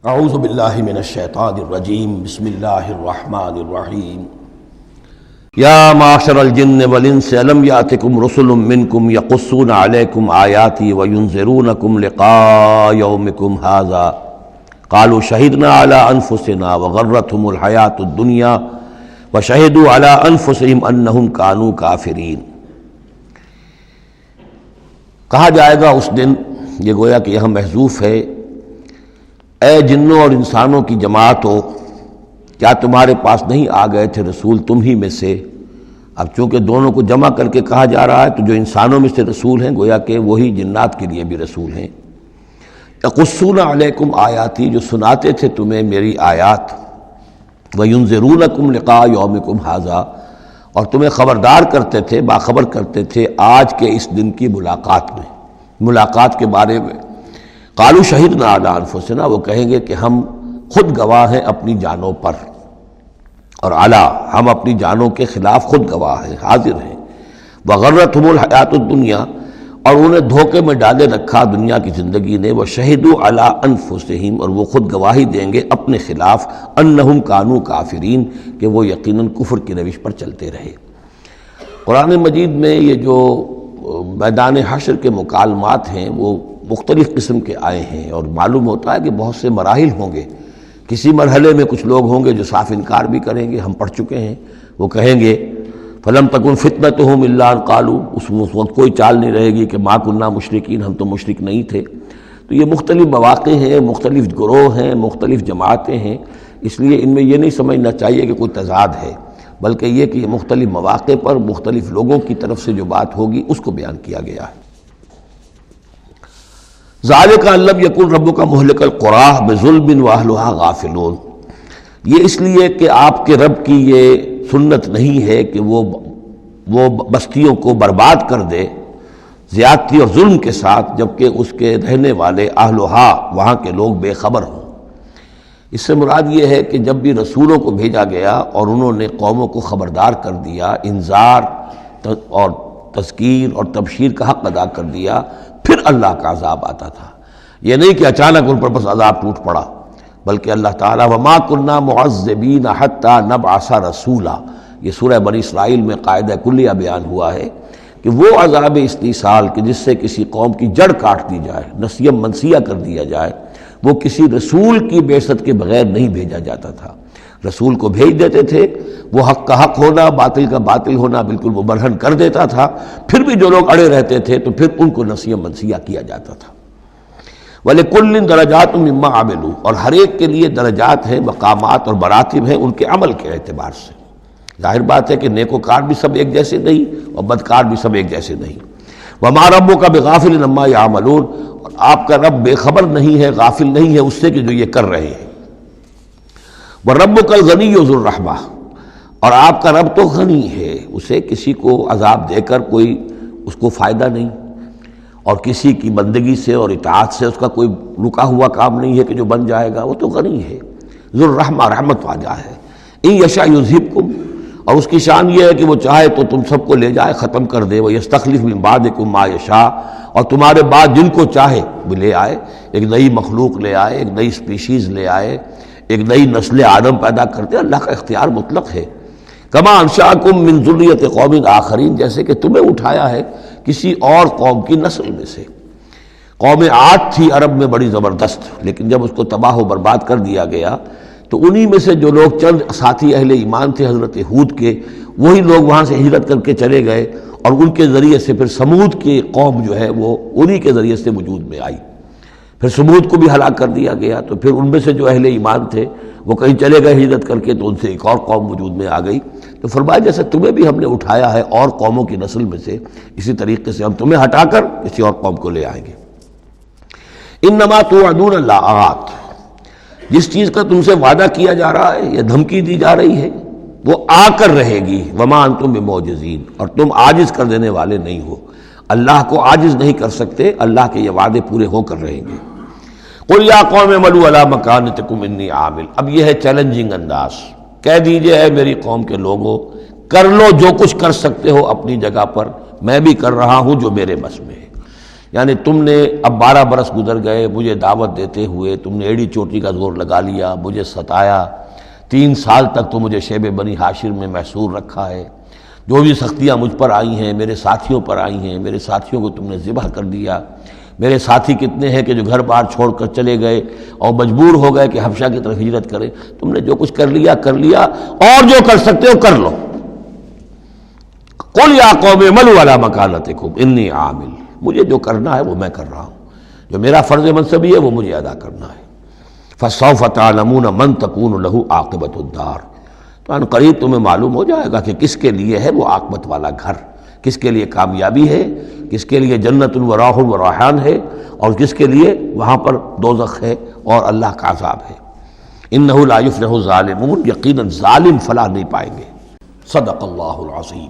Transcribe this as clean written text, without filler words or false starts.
اعوذ باللہ من الشیطان الرجیم بسم اللہ الرحمن الرحیم یا معشر الجن والانس الم یاتکم رسل منکم یقصون علیکم آیاتی وینذرونکم لقاء یومکم ھذا قالوا شہدنا علی انفسنا وغرتهم الحیاۃ الدنیا وشہدوا علی انفسہم انہم کانوا کافرین۔ کہا جائے گا اس دن، یہ گویا کہ یہاں محذوف ہے، اے جنوں اور انسانوں کی جماعت ہو، کیا تمہارے پاس نہیں آ گئے تھے رسول تم ہی میں سے؟ اب چونکہ دونوں کو جمع کر کے کہا جا رہا ہے تو جو انسانوں میں سے رسول ہیں گویا کہ وہی جنات کے لیے بھی رسول ہیں۔ یقصون علیکم آیاتی، جو سناتے تھے تمہیں میری آیات، وینذرونکم لقاء یومکم ھذا، اور تمہیں خبردار کرتے تھے، باخبر کرتے تھے آج کے اس دن کی ملاقات کے بارے میں۔ قالوا شہدنا علی انفسنا، وہ کہیں گے کہ ہم خود گواہ ہیں اپنی جانوں پر، اور علی، ہم اپنی جانوں کے خلاف خود گواہ ہیں، حاضر ہیں۔ وغرتہم الحیاۃ الدنیا، اور انہیں دھوکے میں ڈالے رکھا دنیا کی زندگی نے۔ وشہدوا علی انفسہم، اور وہ خود گواہی دیں گے اپنے خلاف، انہم کانوا کافرین، کہ وہ یقیناً کفر کی روش پر چلتے رہے۔ قرآن مجید میں یہ جو میدان حشر کے مکالمات ہیں وہ مختلف قسم کے آئے ہیں، اور معلوم ہوتا ہے کہ بہت سے مراحل ہوں گے۔ کسی مرحلے میں کچھ لوگ ہوں گے جو صاف انکار بھی کریں گے، ہم پڑھ چکے ہیں، وہ کہیں گے فَلَمْ تَكُنْ فِتْنَتُهُمْ إِلَّا أَنْ قَالُوا، اس وقت کوئی چال نہیں رہے گی کہ مَا كُنَّا مُشْرِكِينَ، ہم تو مشرک نہیں تھے۔ تو یہ مختلف مواقع ہیں، مختلف گروہ ہیں، مختلف جماعتیں ہیں، اس لیے ان میں یہ نہیں سمجھنا چاہیے کہ کوئی تضاد ہے، بلکہ یہ کہ یہ مختلف مواقع پر مختلف لوگوں کی طرف سے جو بات ہوگی اس کو بیان کیا گیا ہے۔ ذالک ان لم یکن ربک مہلک القری بظلم واہلھا غافلون، یہ اس لیے کہ آپ کے رب کی یہ سنت نہیں ہے کہ وہ بستیوں کو برباد کر دے زیادتی اور ظلم کے ساتھ، جبکہ اس کے رہنے والے اہلھا، وہاں کے لوگ بے خبر ہوں۔ اس سے مراد یہ ہے کہ جب بھی رسولوں کو بھیجا گیا اور انہوں نے قوموں کو خبردار کر دیا، انذار اور تذکیر اور تبشیر کا حق ادا کر دیا، پھر اللہ کا عذاب آتا تھا۔ یہ نہیں کہ اچانک ان پر بس عذاب ٹوٹ پڑا، بلکہ اللہ تعالیٰ وَمَا كُنَّا مُعَذِّبِينَ حَتَّى نَبْعَثَ رَسُولًا، یہ سورہ بنی اسرائیل میں قاعدہ کلیہ بیان ہوا ہے کہ وہ عذاب استیصال کہ جس سے کسی قوم کی جڑ کاٹ دی جائے، نسیم منسیہ کر دیا جائے، وہ کسی رسول کی بعثت کے بغیر نہیں بھیجا جاتا تھا۔ رسول کو بھیج دیتے تھے، وہ حق کا حق ہونا، باطل کا باطل ہونا بالکل وہ برہن کر دیتا تھا، پھر بھی جو لوگ اڑے رہتے تھے تو پھر ان کو نسیم منسیہ کیا جاتا تھا۔ وَلِكُلٍّ دَرَجَاتٌ مِّمَّا عَمِلُوا، اور ہر ایک کے لیے درجات ہیں، مقامات اور مراتب ہیں ان کے عمل کے اعتبار سے۔ ظاہر بات ہے کہ نیکوکار بھی سب ایک جیسے نہیں اور بدکار بھی سب ایک جیسے نہیں۔ وَمَا رَبُّكَ بِغَافِلٍ عَمَّا يَعْمَلُونَ، اور آپ کا رب بے خبر نہیں ہے، غافل نہیں ہے اس سے کہ جو یہ کر رہے ہیں۔ وَرَبُّكَ الْغَنِيُّ ذُو الرَّحْمَةِ، اور آپ کا رب تو غنی ہے، اسے کسی کو عذاب دے کر کوئی اس کو فائدہ نہیں، اور کسی کی بندگی سے اور اطاعت سے اس کا کوئی رکا ہوا کام نہیں ہے کہ جو بن جائے گا، وہ تو غنی ہے، ذو الرحمہ، رحمت واجہ ہے۔ ان یشاء یذھبکم، اور اس کی شان یہ ہے کہ وہ چاہے تو تم سب کو لے جائے، ختم کر دے۔ ویستخلف من بعدکم ما یشاء، اور تمہارے بعد جن کو چاہے وہ لے آئے، ایک نئی مخلوق لے آئے، ایک نئی سپیشیز لے آئے، ایک نئی نسل آدم پیدا کرتے۔ اللہ کا اختیار مطلق ہے۔ کما انشأکم من ذریۃ قوم آخرین، جیسے کہ تمہیں اٹھایا ہے کسی اور قوم کی نسل میں سے۔ قوم عاد تھی عرب میں بڑی زبردست، لیکن جب اس کو تباہ و برباد کر دیا گیا تو انہی میں سے جو لوگ چند ساتھی اہل ایمان تھے حضرت ہود کے، وہی لوگ وہاں سے ہجرت کر کے چلے گئے، اور ان کے ذریعے سے پھر سمود کی قوم جو ہے وہ انہی کے ذریعے سے وجود میں آئی۔ پھر سمود کو بھی ہلاک کر دیا گیا، تو پھر ان میں سے جو اہل ایمان تھے وہ کہیں چلے گئے ہجرت کر کے، تو ان سے ایک اور قوم وجود میں آ گئی۔ تو فرمایا جیسے تمہیں بھی ہم نے اٹھایا ہے اور قوموں کی نسل میں سے، اسی طریقے سے ہم تمہیں ہٹا کر کسی اور قوم کو لے آئیں گے۔ انما توعدون لآت، جس چیز کا تم سے وعدہ کیا جا رہا ہے یا دھمکی دی جا رہی ہے وہ آ کر رہے گی۔ وما انتم بمعجزین، اور تم عاجز کر دینے والے نہیں ہو، اللہ کو عاجز نہیں کر سکتے، اللہ کے یہ وعدے پورے ہو کر رہیں گے۔ قل یا قوم اعملوا علی مکانتکم انی عامل، اب یہ ہے چیلنجنگ انداز، کہہ دیجئے اے میری قوم کے لوگوں، کر لو جو کچھ کر سکتے ہو اپنی جگہ پر، میں بھی کر رہا ہوں جو میرے بس میں ہے۔ یعنی تم نے اب 12 برس گزر گئے مجھے دعوت دیتے ہوئے، تم نے ایڑی چوٹی کا زور لگا لیا، مجھے ستایا، 3 سال تک تو مجھے شیب بنی ہاشم میں محصور رکھا ہے، جو بھی سختیاں مجھ پر آئی ہیں میرے ساتھیوں پر آئی ہیں، میرے ساتھیوں کو تم نے ذبح کر دیا، میرے ساتھی کتنے ہیں کہ جو گھر بار چھوڑ کر چلے گئے اور مجبور ہو گئے کہ حبشہ کی طرف ہجرت کریں، تم نے جو کچھ کر لیا اور جو کر سکتے ہو کر لو۔ قل یا قوم اعملوا علی مکانتکم انی عامل، مجھے جو کرنا ہے وہ میں کر رہا ہوں، جو میرا فرض منصبی ہے وہ مجھے ادا کرنا ہے۔ فسوف تعلمون من تکون له عاقبۃ الدار، تو ان قریب تمہیں معلوم ہو جائے گا کہ کس کے لیے ہے وہ عاقبت والا گھر، کس کے لیے کامیابی ہے، کس کے لیے جنت و راح و ریحان ہے، اور کس کے لیے وہاں پر دوزخ ہے اور اللہ کا عذاب ہے۔ انہ لا یفلح الظالمون، یقیناً ظالم فلاح نہیں پائیں گے۔ صدق اللہ العظیم۔